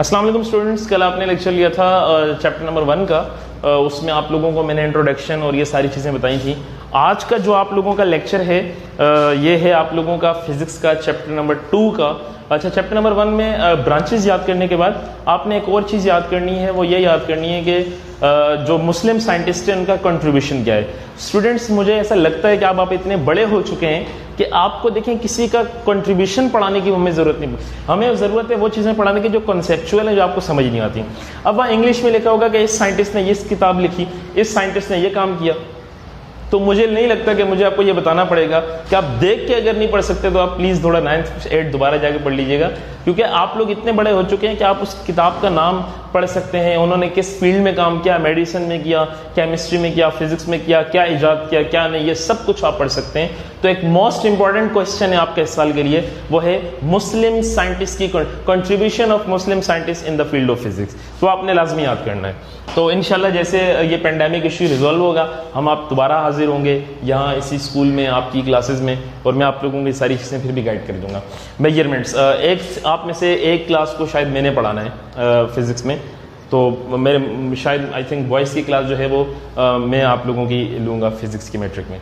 अस्सलाम वालेकुम स्टूडेंट्स, कल आपने लेक्चर लिया था चैप्टर नंबर 1 का। उसमें आप लोगों को मैंने इंट्रोडक्शन और ये सारी चीज़ें बताई थी। आज का जो आप लोगों का लेक्चर है ये है आप लोगों का फिजिक्स का चैप्टर नंबर 2 का। अच्छा, चैप्टर नंबर 1 में ब्रांचेस याद करने के बाद आपने एक और चीज़ याद करनी है, वो ये याद करनी है कि जो मुस्लिम साइंटिस्ट हैं उनका कंट्रीब्यूशन क्या है। स्टूडेंट्स, मुझे ऐसा लगता है कि अब आप इतने बड़े हो चुके हैं कि आपको देखें किसी का कंट्रीब्यूशन पढ़ाने की हमें ज़रूरत नहीं। हमें ज़रूरत है वो चीज़ें पढ़ाने की जो कॉन्सेप्चुअल है, जो आपको समझ नहीं आती। अब वहाँ इंग्लिश में लिखा होगा कि इस साइंटिस्ट ने ये किताब लिखी, इस साइंटिस्ट ने ये काम किया, तो मुझे नहीं लगता कि मुझे आपको ये बताना पड़ेगा कि आप देख के अगर नहीं पढ़ सकते तो आप प्लीज़ थोड़ा 9th 8th दोबारा जाके पढ़ लीजिएगा, क्योंकि आप लोग इतने बड़े हो चुके हैं कि आप उस किताब का नाम पढ़ सकते हैं, उन्होंने किस फील्ड में काम किया, मेडिसिन में किया, केमिस्ट्री में किया, फिजिक्स में किया, क्या इजाद किया, क्या नहीं, ये सब कुछ आप पढ़ सकते हैं। तो एक मोस्ट इंपॉर्टेंट क्वेश्चन है आपके इस साल के लिए, वो है मुस्लिम साइंटिस्ट की contribution of Muslim scientist in the field of physics. तो आपने लाजमी याद करना है। तो इंशाल्लाह जैसे ये पेंडेमिक इश्यू रिजॉल्व होगा, हम आप दोबारा हाजिर होंगे यहाँ इसी स्कूल में आपकी क्लासेस में, और मैं आप लोगों की सारी चीज़ें फिर भी गाइड कर दूंगा। मेजरमेंट्स, एक आप में से एक क्लास को शायद मैंने पढ़ाना है फिजिक्स में, तो मेरे शायद आई थिंक बॉयज़ की क्लास जो है वो मैं आप लोगों की लूँगा फिजिक्स की मैट्रिक में।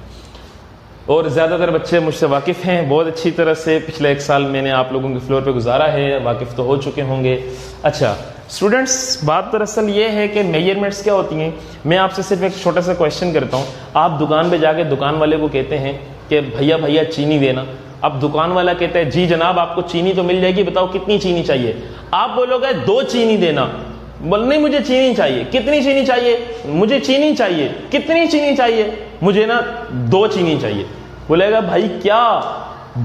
और ज़्यादातर बच्चे मुझसे वाकिफ़ हैं बहुत अच्छी तरह से, पिछले एक साल मैंने आप लोगों के फ्लोर पे गुजारा है, वाकिफ़ तो हो चुके होंगे। अच्छा स्टूडेंट्स, बात दरअसल ये है कि मेजरमेंट्स क्या होती हैं। मैं आपसे सिर्फ एक छोटा सा क्वेश्चन करता हूँ। आप दुकान पे जाके दुकान वाले को कहते हैं कि भैया भैया चीनी देना। अब दुकान वाला कहता है जी जनाब आपको चीनी तो मिल जाएगी, बताओ कितनी चीनी चाहिए। आप बोलोगे 2 चीनी देना। बोल नहीं, मुझे चीनी चाहिए। कितनी चीनी चाहिए? मुझे चीनी चाहिए। कितनी चीनी चाहिए? मुझे ना 2 चीनी चाहिए। बोलेगा भाई क्या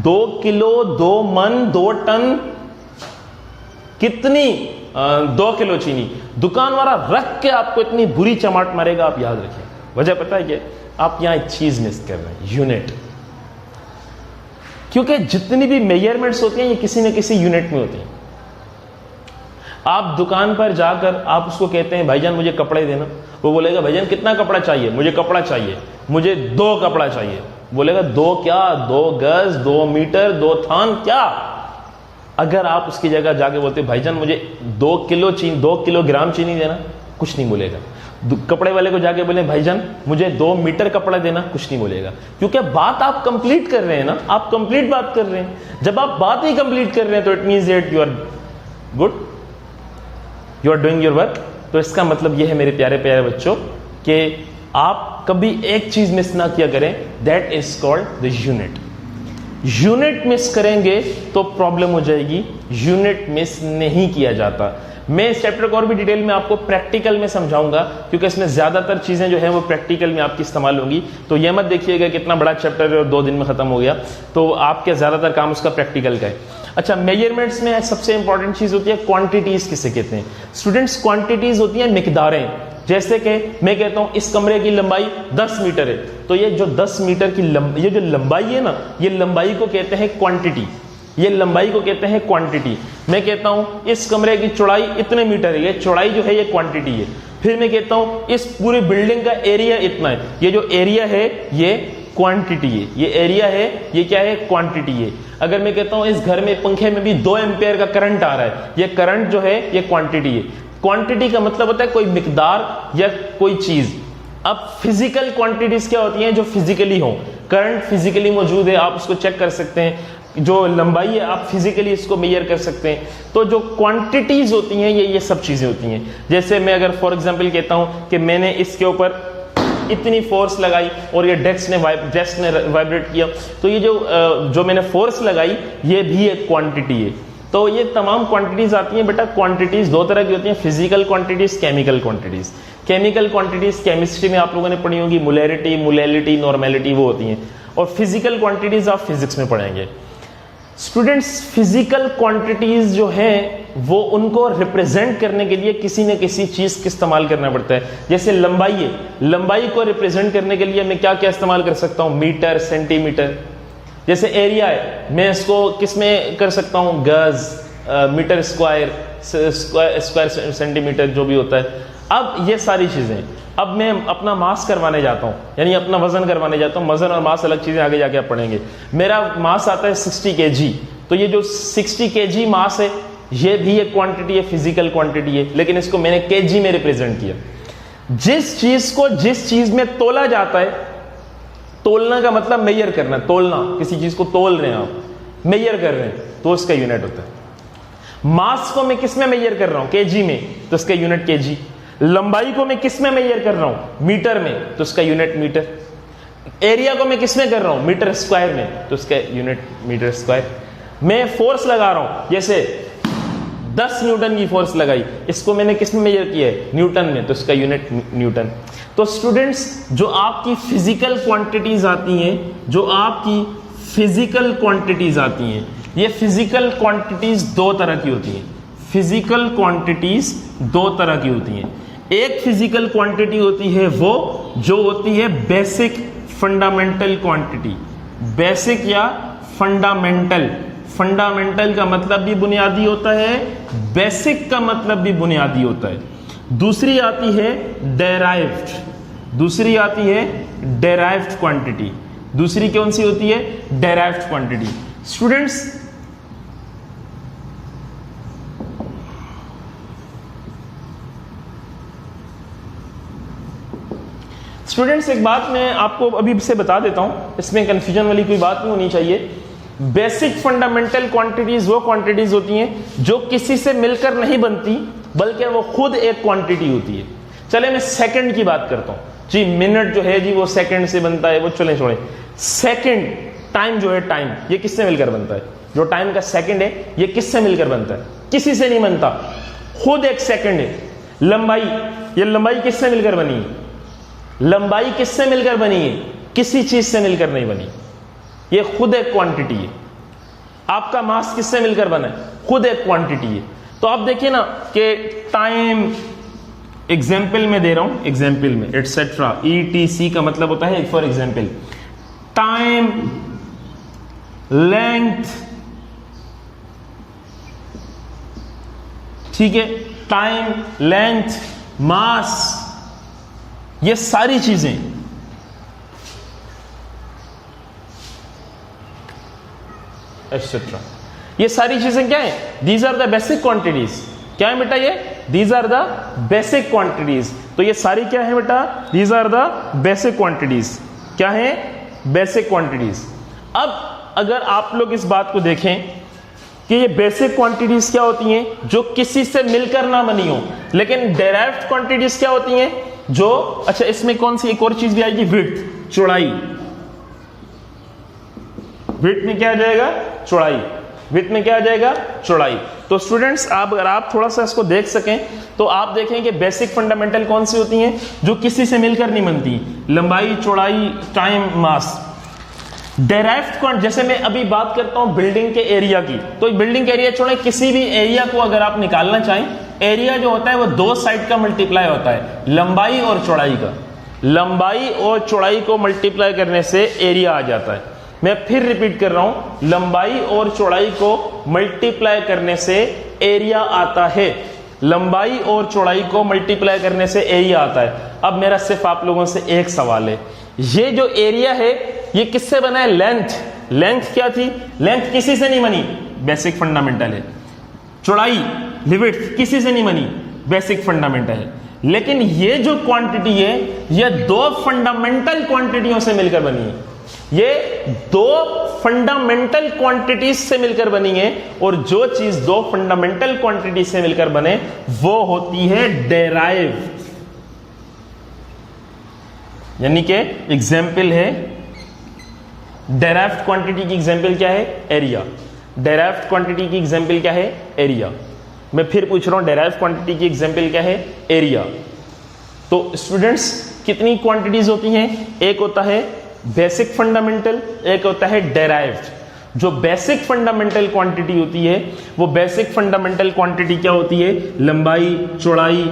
2 किलो, 2 मन, 2 टन, कितनी? 2 किलो चीनी। दुकान वाला रख के आपको इतनी बुरी चमाट मारेगा, आप याद रखें। वजह पता है क्या? आप यहां एक चीज मिस कर रहे हैं, यूनिट। क्योंकि जितनी भी मेजरमेंट्स होती हैं ये किसी न किसी यूनिट में होती हैं। आप दुकान पर जाकर आप उसको कहते हैं भाईजान मुझे कपड़े देना, वो बोलेगा भाईजान कितना कपड़ा चाहिए? मुझे कपड़ा चाहिए, मुझे 2 कपड़ा चाहिए। बोलेगा 2 क्या? 2 गज, 2 मीटर, 2 थान क्या? अगर आप उसकी जगह जाके बोलते भाईजान मुझे 2 किलो चीनी, 2 किलोग्राम चीनी देना, कुछ नहीं बोलेगा। कपड़े वाले को जाके बोले भाईजान मुझे 2 मीटर कपड़ा देना, कुछ नहीं बोलेगा। क्योंकि बात आप कंप्लीट कर रहे हैं ना, आप कंप्लीट बात कर रहे हैं। जब आप बात ही कंप्लीट कर रहे हैं तो it means that you are good, you are doing your work. तो इसका मतलब यह है मेरे प्यारे प्यारे बच्चों कि आप कभी एक चीज मिस ना किया करें, that is called the unit. Unit miss करेंगे तो प्रॉब्लम हो जाएगी। यूनिट मिस नहीं किया जाता। मैं इस चैप्टर को और भी डिटेल में आपको प्रैक्टिकल में समझाऊंगा, क्योंकि इसमें ज्यादातर चीजें जो है वो प्रैक्टिकल में आपकी इस्तेमाल होंगी। तो यह मत देखिएगा कितना बड़ा चैप्टर है और 2 दिन में खत्म हो गया, तो आपके ज्यादातर काम उसका प्रैक्टिकल का है। अच्छा, मेजरमेंट्स में सबसे इंपॉर्टेंट चीज होती है क्वांटिटीज। किसे कहते हैं स्टूडेंट्स? क्वांटिटीज होती है मिकदारें। जैसे कि मैं कहता हूं इस कमरे की लंबाई 10 मीटर है, तो ये जो 10 मीटर की ये जो लंबाई है ना, ये लंबाई को कहते हैं क्वांटिटी। ये लंबाई को कहते हैं क्वांटिटी। मैं कहता हूं इस कमरे की चौड़ाई इतने मीटर है, ये चौड़ाई जो है ये क्वांटिटी है। फिर मैं कहता हूं इस पूरी बिल्डिंग का एरिया इतना है, ये जो एरिया है ये क्वांटिटी है। ये एरिया है, ये क्या है? क्वांटिटी है। अगर मैं कहता हूं इस घर में पंखे में भी 2 एम्पेयर का करंट आ रहा है, ये करंट जो है ये क्वांटिटी है। क्वांटिटी का मतलब होता है कोई मिकदार या कोई चीज। अब फिजिकल क्वांटिटीज क्या होती हैं? जो फिजिकली हो। करंट फिजिकली मौजूद है, आप उसको चेक कर सकते हैं। जो लंबाई है आप फिजिकली इसको मेजर कर सकते हैं। तो जो क्वांटिटीज होती हैं ये सब चीजें होती हैं। जैसे मैं अगर फॉर एग्जांपल कहता हूं कि मैंने इसके ऊपर इतनी फोर्स लगाई और ये डेस्क ने वाइब्रेट किया, तो ये जो मैंने फोर्स लगाई ये भी एक क्वांटिटी है। तो ये तमाम क्वांटिटीज आती हैं। बेटा क्वांटिटीज 2 तरह की होती हैं, physical quantities, chemical quantities. Chemical quantities chemistry में आप लोगों ने पढ़ी होगी, मोलैरिटी, मोलैलिटी, नॉर्मेलिटी, वो होती हैं। और फिजिकल क्वांटिटीज आप फिजिक्स में पढ़ेंगे। स्टूडेंट्स, फिजिकल क्वांटिटीज जो हैं वो उनको रिप्रेजेंट करने के लिए किसी न किसी चीज का इस्तेमाल करना पड़ता है। जैसे लंबाई है, लंबाई को रिप्रेजेंट करने के लिए मैं क्या क्या इस्तेमाल कर सकता हूं? Metre, centimetre. जैसे एरिया है, मैं इसको किस में कर सकता हूं? गज, मीटर स्क्वायर, स्क्वायर सेंटीमीटर, जो भी होता है। अब ये सारी चीजें, अब मैं अपना मास करवाने जाता हूं, यानी अपना वजन करवाने जाता हूं। वजन और मास अलग चीजें, आगे जाके आप पढ़ेंगे। मेरा मास आता है 60 kg, तो ये जो 60 kg मास है ये भी एक क्वांटिटी है, फिजिकल क्वांटिटी है, लेकिन इसको मैंने केजी में रिप्रेजेंट किया। जिस चीज को जिस चीज में तोला जाता है, तोलना का मतलब मेजर करना, तोलना, किसी चीज को तोल रहे हैं आप, मेजर कर रहे हैं, तो उसका यूनिट होता है। मास को मैं किस में मेजर कर रहा हूं? केजी में, तो उसका यूनिट केजी। लंबाई को मैं किस में मेजर कर रहा हूं? मीटर में, तो उसका यूनिट मीटर। एरिया को मैं किस में कर रहा हूं? मीटर स्क्वायर में, तो उसका यूनिट मीटर स्क्वायर। मैं फोर्स लगा रहा हूं, जैसे 10 न्यूटन की फोर्स लगाई, इसको मैंने किस में मेजर किया है? न्यूटन में, तो इसका यूनिट न्यूटन। तो स्टूडेंट्स, जो आपकी फिजिकल क्वांटिटीज आती हैं, जो आपकी फिजिकल क्वांटिटीज आती हैं, ये फिजिकल क्वांटिटीज दो तरह की होती हैं। फिजिकल क्वांटिटीज दो तरह की होती हैं। एक फिजिकल क्वांटिटी होती है वो जो होती है बेसिक फंडामेंटल क्वांटिटी। बेसिक या फंडामेंटल, फंडामेंटल का मतलब भी बुनियादी होता है, बेसिक का मतलब भी बुनियादी होता है। दूसरी आती है डेराइव्ड, दूसरी आती है डेराइव्ड क्वांटिटी। दूसरी कौन सी होती है? Derived quantity. स्टूडेंट्स एक बात मैं आपको अभी से बता देता हूं, इसमें कंफ्यूजन वाली कोई बात नहीं होनी चाहिए। बेसिक फंडामेंटल क्वांटिटीज वो क्वांटिटीज होती हैं जो किसी से मिलकर नहीं बनती, बल्कि वो खुद एक क्वांटिटी होती है। चले मैं सेकंड की बात करता हूं जी। मिनट जो है जी वो सेकंड से बनता है, वो चले छोड़े। सेकंड, टाइम जो है, टाइम ये किससे मिलकर बनता है? जो टाइम का सेकंड है ये किससे मिलकर बनता है? किसी से नहीं बनता, खुद एक सेकंड है। लंबाई, ये लंबाई किससे मिलकर बनी है? लंबाई किससे मिलकर बनी है? किसी चीज से मिलकर नहीं बनी, ये खुद एक क्वांटिटी है। आपका मास किससे मिलकर बना है? खुद एक क्वांटिटी है। तो आप देखिए ना कि टाइम, एग्जाम्पल में दे रहा हूं, एग्जाम्पल में एटसेट्रा, ETC का मतलब होता है फॉर एग्जाम्पल। टाइम, लेंथ, ठीक है, टाइम, लेंथ, मास, ये सारी चीजें एक्सेट्रा, ये सारी चीजें क्या है? These are the basic quantities. क्या है बेटा ये? These are the basic quantities. तो ये सारी क्या है बेटा? These are the basic quantities. क्या है? Basic quantities. अब अगर आप लोग इस बात को देखें कि ये बेसिक क्वांटिटीज क्या होती हैं? जो किसी से मिलकर ना बनी हो। लेकिन डेराइव्ड क्वांटिटीज क्या होती हैं? जो, अच्छा इसमें कौन सी एक और चीज भी आएगी? विड्थ, चौड़ाई। विड्थ में क्या आ जाएगा? चौड़ाई। विड्थ में क्या आ जाएगा? चौड़ाई। तो स्टूडेंट्स, आप अगर आप थोड़ा सा इसको देख सकें तो आप देखें कि बेसिक फंडामेंटल कौन सी होती हैं? जो किसी से मिलकर नहीं बनती। लंबाई, चौड़ाई, टाइम, मास। डेराइव्ड, जैसे मैं अभी बात करता हूं बिल्डिंग के एरिया की, तो बिल्डिंग के एरिया छोड़े, किसी भी एरिया को अगर आप निकालना चाहें, एरिया जो होता है वो दो साइड का मल्टीप्लाई होता है, लंबाई और चौड़ाई का। लंबाई और चौड़ाई को मल्टीप्लाई करने से एरिया आ जाता है। मैं फिर रिपीट कर रहा हूं, लंबाई और चौड़ाई को मल्टीप्लाई करने से एरिया आता है। लंबाई और चौड़ाई को मल्टीप्लाई करने से एरिया आता है। अब मेरा सिर्फ आप लोगों से एक सवाल है, ये जो एरिया है ये किससे बना है? लेंथ। लेंथ क्या थी? लेंथ किसी से नहीं बनी, बेसिक फंडामेंटल है। चौड़ाई, विड्थ किसी से नहीं बनी, बेसिक फंडामेंटल है। लेकिन ये जो क्वांटिटी है ये दो फंडामेंटल क्वांटिटियों से मिलकर बनी है। ये दो फंडामेंटल क्वांटिटीज से मिलकर बनी है, और जो चीज दो फंडामेंटल क्वांटिटी से मिलकर बने वो होती है डेराइव्ड। यानी कि एग्जाम्पल है, डेराइव्ड क्वांटिटी की एग्जाम्पल क्या है? एरिया। डेराइव्ड क्वांटिटी की एग्जाम्पल क्या है? एरिया। मैं फिर पूछ रहा हूं, डेराइव्ड क्वांटिटी की एग्जाम्पल क्या है? एरिया। तो स्टूडेंट्स, कितनी क्वांटिटीज होती हैं? एक होता है बेसिक फंडामेंटल, एक होता है डेराइव्ड। जो बेसिक फंडामेंटल क्वांटिटी होती है वो बेसिक फंडामेंटल क्वांटिटी क्या होती है? लंबाई, चौड़ाई,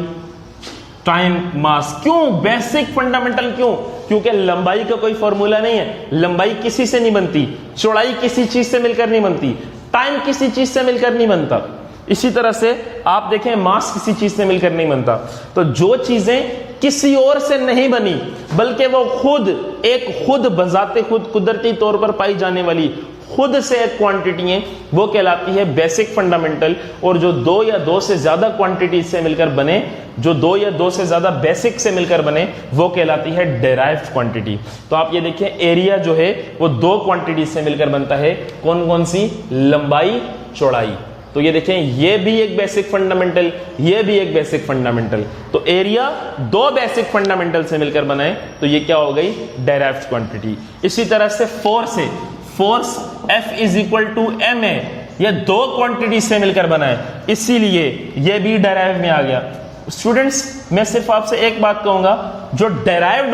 टाइम, मास। क्यों बेसिक फंडामेंटल? क्यों? क्योंकि लंबाई का कोई फॉर्मूला नहीं है, लंबाई किसी से नहीं बनती, चौड़ाई किसी चीज से मिलकर नहीं बनती, टाइम किसी चीज से मिलकर नहीं बनता। इसी तरह से आप देखें, मास किसी चीज से मिलकर नहीं बनता। तो जो चीजें किसी और से नहीं बनी बल्कि वो खुद एक खुद बजाते खुद कुदरती तौर पर पाई जाने वाली खुद से एक क्वांटिटी है वो कहलाती है बेसिक फंडामेंटल, और जो 2 या 2 से ज्यादा क्वांटिटी से मिलकर बने, जो 2 या 2 से ज्यादा बेसिक से मिलकर बने, वो कहलाती है डेराइव्ड क्वांटिटी। तो आप ये देखिए एरिया जो है वो 2 क्वांटिटी से मिलकर बनता है, कौन कौन सी? लंबाई, चौड़ाई। तो ये देखें, ये भी एक बेसिक फंडामेंटल, ये भी एक बेसिक फंडामेंटल। तो एरिया 2 बेसिक फंडामेंटल से मिलकर बना है, तो ये क्या हो गई? Derived quantity. इसी तरह से फोर्स है, force F is equal to M है, ये 2 क्वांटिटी से मिलकर बना है, इसीलिए ये भी डेराइव में आ गया। स्टूडेंट्स, मैं सिर्फ आपसे एक बात कहूंगा, जो डेराइव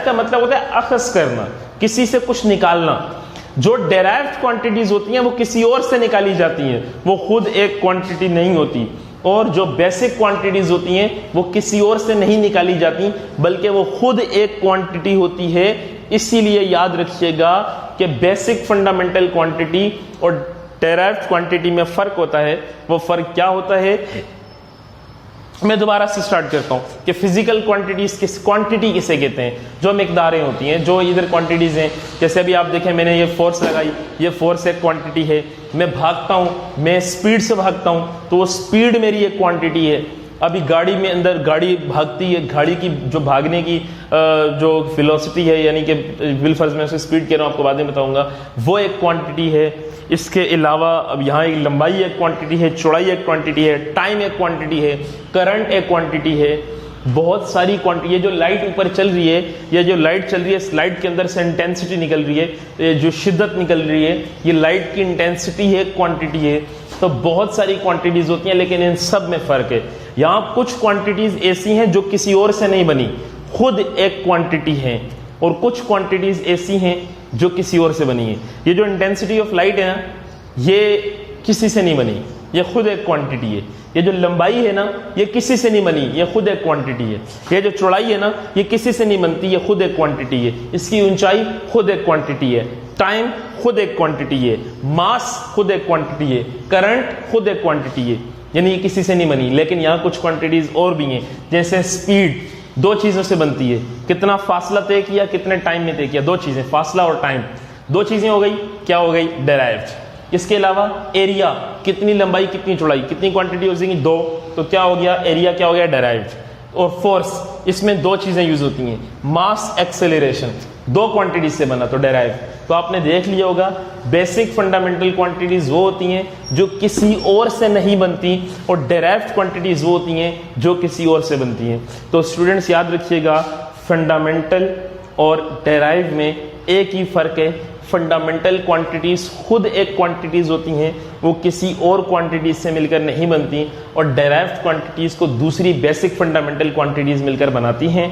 का मतलब होता है अखज़ करना, किसी से कुछ निकालना। जो डेराइव्ड क्वांटिटीज होती हैं वो किसी और से निकाली जाती हैं, वो खुद एक क्वांटिटी नहीं होती। और जो बेसिक क्वांटिटीज होती हैं वो किसी और से नहीं निकाली जाती, बल्कि वो खुद एक क्वांटिटी होती है। इसीलिए याद रखिएगा कि बेसिक फंडामेंटल क्वांटिटी और डेराइव्ड क्वांटिटी में फर्क होता है। वो फर्क क्या होता है? मैं दोबारा से स्टार्ट करता हूं कि फिजिकल क्वांटिटीज क्वांटिटी किसे कहते हैं? जो मिकदारें होती हैं, जो इधर क्वांटिटीज हैं। जैसे अभी आप देखें, मैंने ये फोर्स लगाई, ये फोर्स एक क्वांटिटी है। मैं भागता हूं, मैं स्पीड से भागता हूं, तो वो स्पीड मेरी एक क्वांटिटी है। अभी गाड़ी में अंदर गाड़ी भागती है, गाड़ी की जो भागने की जो वेलोसिटी है, यानी कि बिलफर्ज में उसे स्पीड कह रहा हूं, आपको बाद में बताऊंगा, वो एक क्वांटिटी है। इसके अलावा अब यहाँ एक लंबाई एक क्वांटिटी है, चौड़ाई एक क्वांटिटी है, टाइम एक क्वांटिटी है, करंट एक क्वांटिटी है, बहुत सारी क्वांटिटी। ये जो लाइट ऊपर चल रही है, ये जो लाइट चल रही है, इस लाइट के अंदर से इंटेंसिटी निकल रही है, ये जो शिद्दत निकल रही है, ये लाइट की इंटेंसिटी है, क्वांटिटी है। तो बहुत सारी क्वांटिटीज होती हैं, लेकिन इन सब में फर्क है। यहाँ कुछ क्वांटिटीज ऐसी हैं जो किसी और से नहीं बनी, खुद एक क्वांटिटी है, और कुछ क्वांटिटीज ऐसी हैं जो किसी और से बनी है। ये जो इंटेंसिटी ऑफ लाइट है ना, ये किसी से नहीं बनी, ये खुद एक क्वांटिटी है। ये जो लंबाई है ना, ये किसी से नहीं बनी, ये खुद एक क्वांटिटी है। ये जो चौड़ाई है ना, ये किसी से नहीं बनती, ये खुद एक क्वांटिटी है। इसकी ऊंचाई खुद एक क्वांटिटी है, टाइम खुद एक क्वांटिटी है, मास खुद एक क्वांटिटी है, करंट खुद एक क्वांटिटी है। यानी ये किसी से नहीं बनी। लेकिन यहाँ कुछ क्वांटिटीज और भी हैं, जैसे स्पीड 2 चीजों से बनती है। कितना फासला तय किया, कितने टाइम में तय किया, 2 चीजें, फासला और टाइम, 2 चीजें हो गई, क्या हो गई? डेराइव्ड। इसके अलावा एरिया, कितनी लंबाई, कितनी चौड़ाई, कितनी क्वांटिटी हो जाएगी? 2, तो क्या हो गया? एरिया क्या हो गया? डेराइव्ड। और फोर्स, इसमें 2 चीजें यूज होती हैं, मास, एक्सेलरेशन, 2 क्वांटिटी से बना, तो डेराइव्ड। तो आपने देख लिया होगा, बेसिक फंडामेंटल क्वांटिटीज वो होती हैं जो किसी और से नहीं बनती, और डेराइव्ड क्वांटिटीज वो होती हैं जो किसी और से बनती हैं। तो स्टूडेंट्स याद रखिएगा, फंडामेंटल और डेराइव में एक ही फर्क है। फंडामेंटल क्वांटिटीज खुद एक क्वांटिटीज होती हैं, वो किसी और क्वांटिटीज से मिलकर नहीं बनती, और डेराइव्ड क्वांटिटीज को दूसरी बेसिक फंडामेंटल क्वांटिटीज मिलकर बनाती हैं।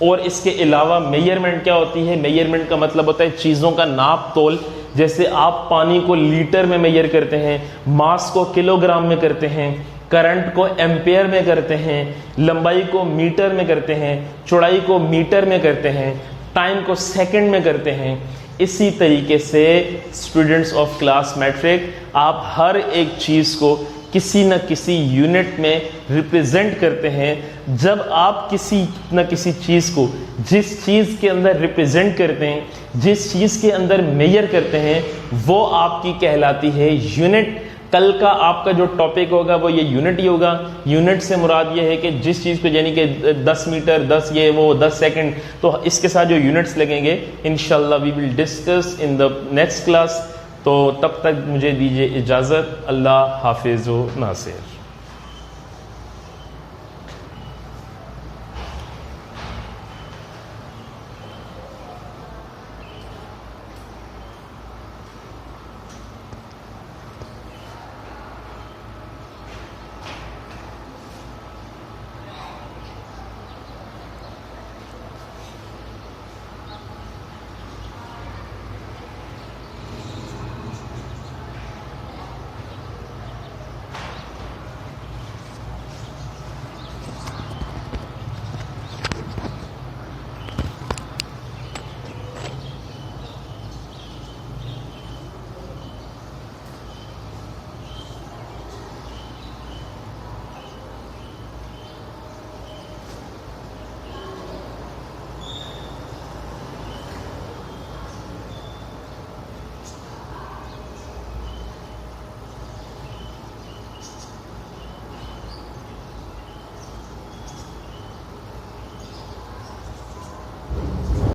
और इसके अलावा मेजरमेंट क्या होती है? मेजरमेंट का मतलब होता है चीज़ों का नाप तोल। जैसे आप पानी को लीटर में मेजर करते हैं, मास को किलोग्राम में करते हैं, करंट को एम्पेयर में करते हैं, लंबाई को मीटर में करते हैं, चौड़ाई को मीटर में करते हैं, टाइम को सेकंड में करते हैं। इसी तरीके से स्टूडेंट्स ऑफ क्लास मैट्रिक, आप हर एक चीज़ को किसी न किसी यूनिट में रिप्रेजेंट करते हैं। जब आप किसी न किसी चीज़ को जिस चीज़ के अंदर रिप्रेजेंट करते हैं, जिस चीज़ के अंदर मेजर करते हैं, वो आपकी कहलाती है यूनिट। कल का आपका जो टॉपिक होगा वो ये यूनिट ही होगा। यूनिट से मुराद ये है कि जिस चीज़ को, यानी कि 10 मीटर, 10 ये वो 10 सेकंड, तो इसके साथ जो यूनिट्स लगेंगे इंशाल्लाह we will discuss in the next class. तो तब तक मुझे दीजिए इजाज़त। अल्लाह हाफिज़ व नासिर।